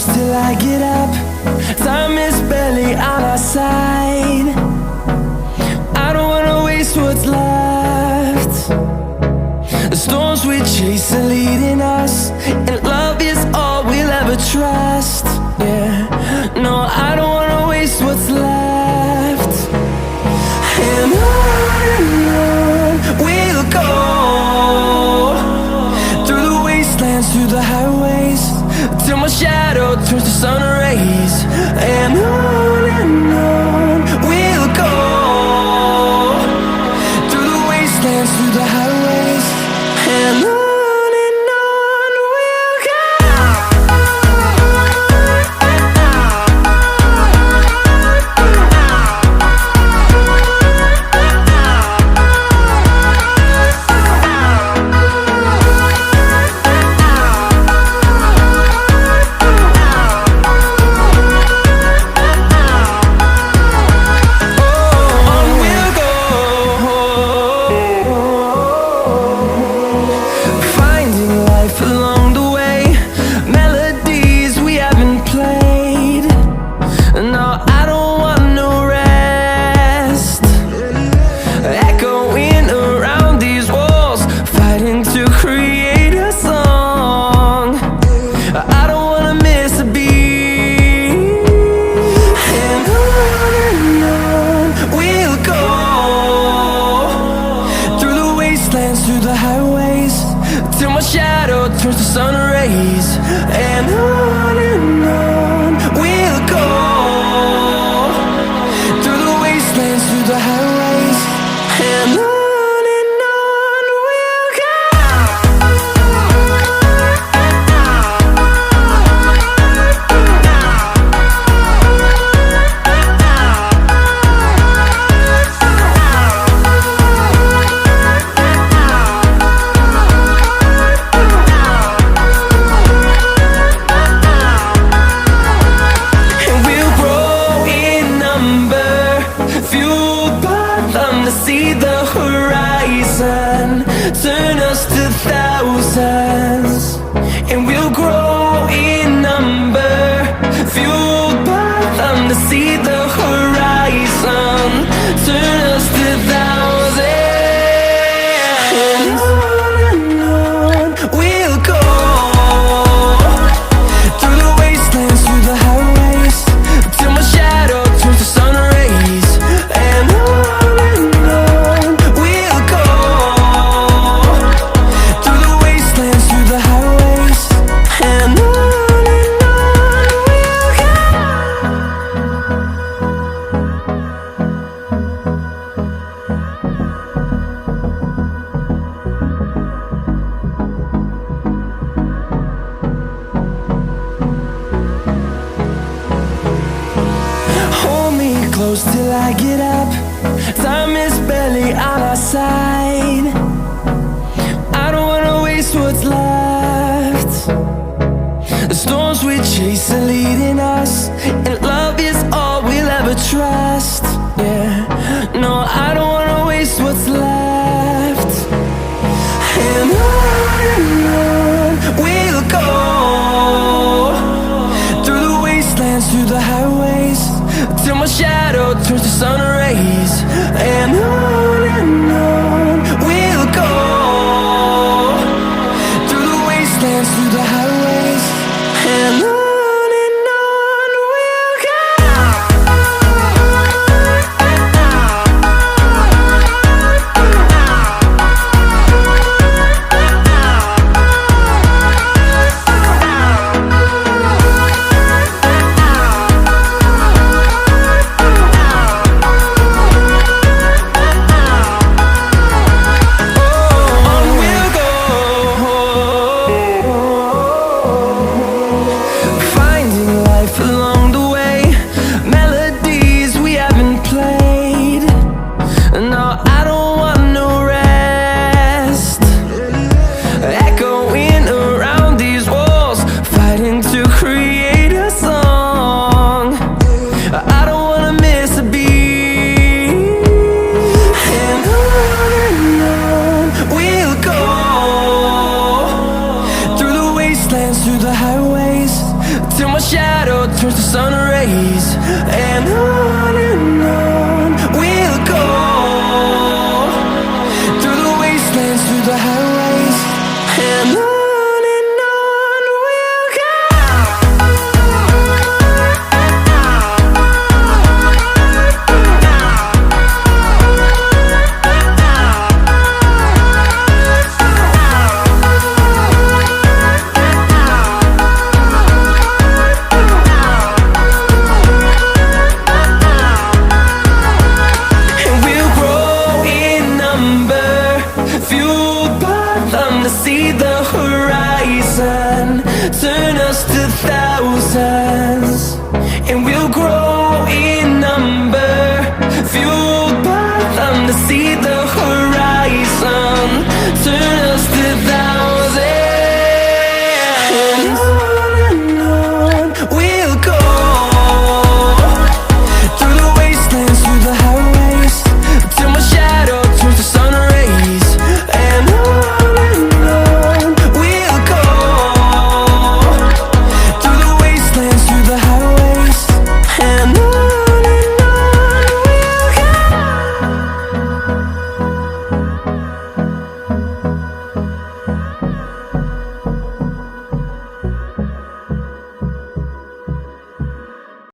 close till I get up. Time is barely on our side. I don't wanna waste what's left. The storms we chase are leading us, and love is all we'll ever trust. Yeah, no, I don't wanna waste what's left. And on we'll go, through the wastelands, through the highways, till my shadow turns to sun rays. And on we'll go, through the wastelands, through the highways, and on. Through the highways, till my shadow turns to sun rays. And on we'll go, through the wastelands, through the highways, and on we'll go. See the horizon turn us to thousands, and we'll grow in number, fueled by them to see the horizon turn us to thousands. And on we'll go, through the wastelands, through the highways, till my shadow turns to sun rays. And close till I get up. Time is barely on our side. I don't wanna waste what's left. The storms we chase are leading us, and love is all we'll ever trust. Yeah, no, I don't wanna waste what's left. And on we'll go, through the wastelands, through the highways, till my shadow turns to sun rays. And